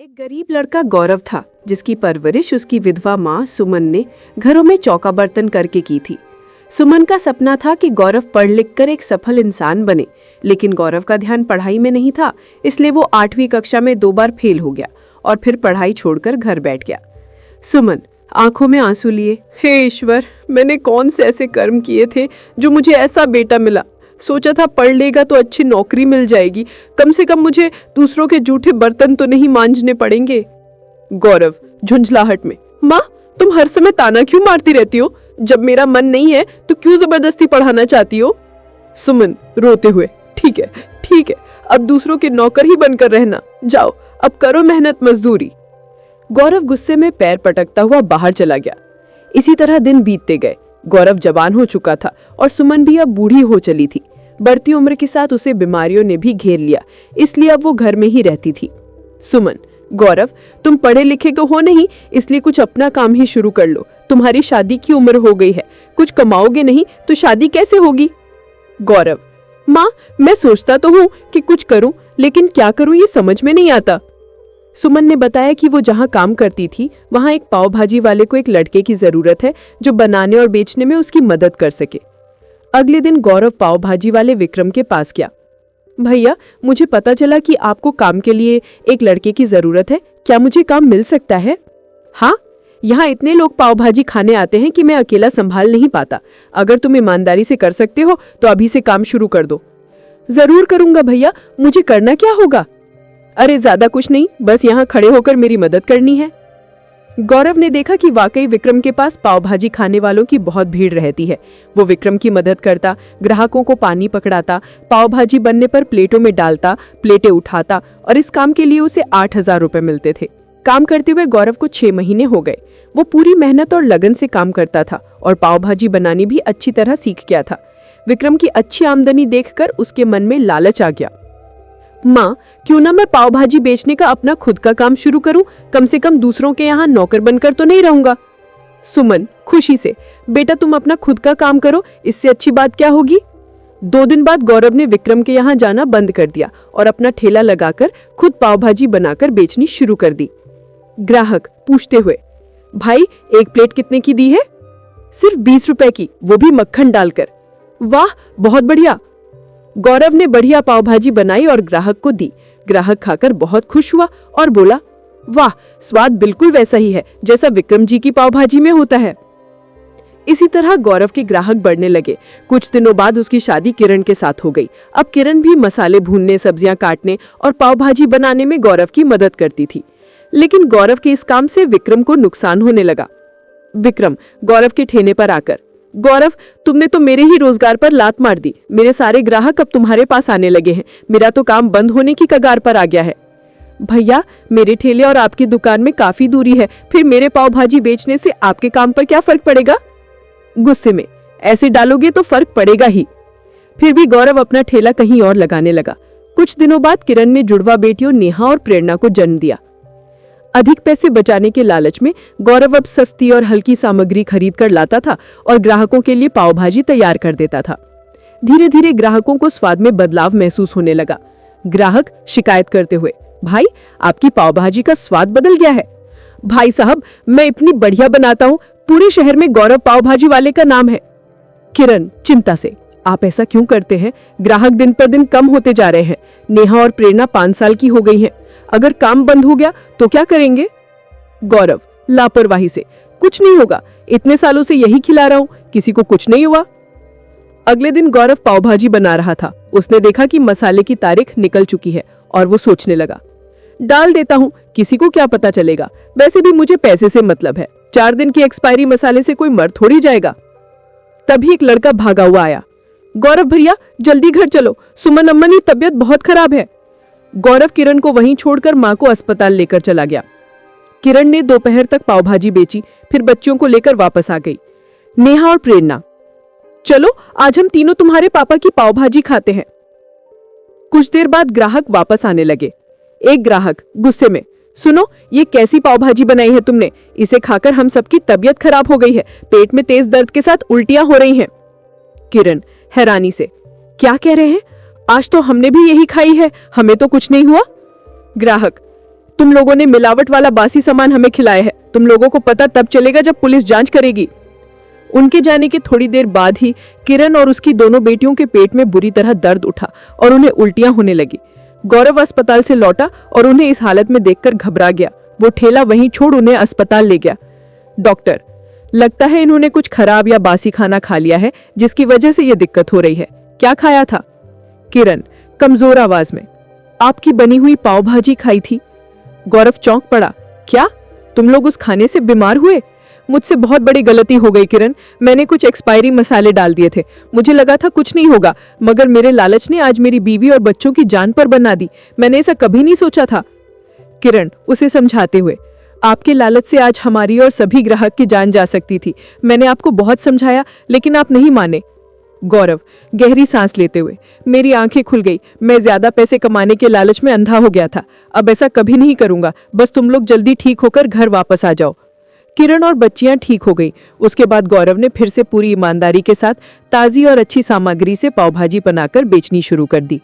एक गरीब लड़का गौरव था जिसकी परवरिश उसकी विधवा माँ सुमन ने घरों में चौका बर्तन करके की थी। सुमन का सपना था कि गौरव पढ़ लिख कर एक सफल इंसान बने, लेकिन गौरव का ध्यान पढ़ाई में नहीं था, इसलिए वो 8वीं कक्षा में 2 बार फेल हो गया और फिर पढ़ाई छोड़कर घर बैठ गया। सुमन आंखों में आंसू लिए, हे ईश्वर, मैंने कौन से ऐसे कर्म किए थे जो मुझे ऐसा बेटा मिला। सोचा था पढ़ लेगा तो अच्छी नौकरी मिल जाएगी, कम से कम मुझे दूसरों के जूठे बर्तन तो नहीं मांजने पड़ेंगे। गौरव झुंझलाहट में, माँ तुम हर समय ताना क्यों मारती रहती हो? जब मेरा मन नहीं है तो क्यों जबरदस्ती पढ़ाना चाहती हो? सुमन रोते हुए, ठीक है, अब दूसरों के नौकर ही बनकर रहना, जाओ अब करो मेहनत मजदूरी। गौरव गुस्से में पैर पटकता हुआ बाहर चला गया। इसी तरह दिन बीतते गए। गौरव जवान हो चुका था और सुमन भी अब बूढ़ी हो चली थी। बढ़ती उम्र के साथ उसे बीमारियों ने भी घेर लिया, इसलिए अब वो घर में ही रहती थी। सुमन, गौरव तुम पढ़े लिखे तो हो नहीं, इसलिए कुछ अपना काम ही शुरू कर लो। तुम्हारी शादी की उम्र हो गई है, कुछ कमाओगे नहीं तो शादी कैसे होगी? गौरव, माँ मैं सोचता तो हूँ कि कुछ करूँ, लेकिन क्या करूँ ये समझ में नहीं आता। सुमन ने बताया कि वो जहाँ काम करती थी वहाँ एक पाव भाजी वाले को एक लड़के की जरूरत है जो बनाने और बेचने में उसकी मदद कर सके। अगले दिन गौरव पाव भाजी वाले विक्रम के पास गया। भैया, मुझे पता चला कि आपको काम के लिए एक लड़के की जरूरत है, क्या मुझे काम मिल सकता है? हाँ, यहाँ इतने लोग पाव भाजी खाने आते हैं कि मैं अकेला संभाल नहीं पाता। अगर तुम ईमानदारी से कर सकते हो तो अभी से काम शुरू कर दो। जरूर करूंगा भैया, मुझे करना क्या होगा? अरे ज्यादा कुछ नहीं, बस यहाँ खड़े होकर मेरी मदद करनी है। गौरव ने देखा कि वाकई विक्रम के पास पाव भाजी खाने वालों की बहुत भीड़ रहती है। वो विक्रम की मदद करता, ग्राहकों को पानी पकड़ाता, पाव भाजी बनने पर प्लेटों में डालता, प्लेटें उठाता और इस काम के लिए उसे 8,000 रुपए मिलते थे। काम करते हुए गौरव को 6 महीने हो गए। वो पूरी मेहनत और लगन से काम करता था और पाव भाजी बनानी भी अच्छी तरह सीख गया था। विक्रम की अच्छी आमदनी देखकर उसके मन में लालच आ गया। माँ, क्यों ना मैं पाव भाजी बेचने का अपना खुद का काम शुरू करूं, कम से कम दूसरों के यहाँ नौकर बनकर तो नहीं रहूंगा। सुमन खुशी से, बेटा तुम अपना खुद का काम करो, इससे अच्छी बात क्या होगी? 2 दिन बाद गौरव ने विक्रम के यहाँ जाना बंद कर दिया और अपना ठेला लगाकर खुद पाव भाजी बनाकर बेचनी शुरू कर दी। ग्राहक पूछते हुए, भाई एक प्लेट कितने की दी है? सिर्फ 20 रुपए की, वो भी मक्खन डालकर। वाह, बहुत बढ़िया। गौरव ने बढ़िया पाव भाजी बनाई और ग्राहक को दी। ग्राहक खाकर बहुत खुश हुआ और बोला, वाह, स्वाद बिल्कुल वैसा ही है जैसा विक्रम जी की पाव भाजी में होता है। इसी तरह गौरव के ग्राहक बढ़ने लगे। कुछ दिनों बाद उसकी शादी किरण के साथ हो गई। अब किरण भी मसाले भूनने, सब्जियां काटने और पाव भाजी बनाने में गौरव की मदद करती थी। लेकिन गौरव के इस काम से विक्रम को नुकसान होने लगा। विक्रम गौरव के ठेने पर आकर, गौरव तुमने तो मेरे ही रोजगार पर लात मार दी। मेरे सारे ग्राहक अब तुम्हारे पास आने लगे हैं। मेरा तो काम बंद होने की कगार पर आ गया है। भैया, मेरे ठेले और आपकी दुकान में काफी दूरी है, फिर मेरे पाव भाजी बेचने से आपके काम पर क्या फर्क पड़ेगा? गुस्से में, ऐसे डालोगे तो फर्क पड़ेगा ही। फिर भी गौरव अपना ठेला कहीं और लगाने लगा। कुछ दिनों बाद किरण ने जुड़वा बेटियों नेहा और प्रेरणा को जन्म दिया। अधिक पैसे बचाने के लालच में गौरव अब सस्ती और हल्की सामग्री खरीद कर लाता था और ग्राहकों के लिए पाव भाजी तैयार कर देता था। धीरे धीरे ग्राहकों को स्वाद में बदलाव महसूस होने लगा। ग्राहक शिकायत करते हुए, भाई आपकी पाव भाजी का स्वाद बदल गया है। भाई साहब, मैं इतनी बढ़िया बनाता हूँ, पूरे शहर में गौरव पाव भाजी वाले का नाम है। किरण चिंता से, आप ऐसा क्यों करते हैं? ग्राहक दिन पर दिन कम होते जा रहे हैं। नेहा और प्रेरणा 5 साल की हो गई हैं। अगर काम बंद हो गया तो क्या करेंगे? गौरव लापरवाही से, कुछ नहीं होगा, इतने सालों से यही खिला रहा हूं, किसी को कुछ नहीं हुआ। अगले दिन गौरव पाव भाजी बना रहा था। उसने देखा कि मसाले की तारीख निकल चुकी है और वो सोचने लगा, डाल देता हूं, किसी को क्या पता चलेगा, वैसे भी मुझे पैसे से मतलब है। 4 दिन की एक्सपायरी मसाले से कोई मर थोड़ी जाएगा। तभी एक लड़का भागा हुआ आया। गौरव भैया जल्दी घर चलो, सुमन अम्मा की तबीयत बहुत खराब है। गौरव किरण को वहीं छोड़कर मां को अस्पताल लेकर चला गया। किरण ने दोपहर तक पाव भाजी बेची, फिर बच्चों को लेकर वापस आ गई। नेहा और प्रेरणा, चलो आज हम तीनों तुम्हारे पापा की पाव भाजी खाते हैं। कुछ देर बाद ग्राहक वापस आने लगे। एक ग्राहक गुस्से में, सुनो ये कैसी पाव भाजी बनाई है तुमने? इसे खाकर हम सबकी तबीयत खराब हो गई है, पेट में तेज दर्द के साथ उल्टियां हो रही हैं। किरण हैरानी से, क्या कह रहे हैं? आज तो हमने भी यही खाई है, हमें तो कुछ नहीं हुआ। ग्राहक, तुम लोगों ने मिलावट वाला बासी सामान हमें खिलाया है। तुम लोगों को पता तब चलेगा जब पुलिस जांच करेगी। उनके जाने के थोड़ी देर बाद ही किरण और उसकी दोनों बेटियों के पेट में बुरी तरह दर्द उठा और उन्हें उल्टियां होने लगी। गौरव अस्पताल से लौटा और उन्हें इस हालत में देखकर घबरा गया। वो ठेला वहीं छोड़ उन्हें अस्पताल ले गया। डॉक्टर, लगता है इन्होंने कुछ खराब या बासी खाना खा लिया है जिसकी वजह से ये दिक्कत हो रही है। क्या खाया था? किरण कमजोर आवाज में, आपकी बनी हुई पाव भाजी खाई थी। गौरव चौंक पड़ा। क्या तुम लोग उस खाने से बीमार हुए? मुझसे बहुत बड़ी गलती हो गई किरण। मैंने कुछ एक्सपायरी मसाले डाल दिए थे। मुझे लगा था कुछ नहीं होगा, मगर मेरे लालच ने आज मेरी बीवी और बच्चों की जान पर बना दी। मैंने ऐसा कभी नहीं सोचा था। किरण उसे समझाते हुए, आपके लालच से आज हमारी और सभी ग्राहक की जान जा सकती थी। मैंने आपको बहुत समझाया लेकिन आप नहीं माने। गौरव गहरी सांस लेते हुए, मेरी आंखें खुल गई। मैं ज्यादा पैसे कमाने के लालच में अंधा हो गया था। अब ऐसा कभी नहीं करूंगा। बस तुम लोग जल्दी ठीक होकर घर वापस आ जाओ। किरण और बच्चियां ठीक हो गई। उसके बाद गौरव ने फिर से पूरी ईमानदारी के साथ ताजी और अच्छी सामग्री से पाव भाजी बनाकर बेचनी शुरू कर दी।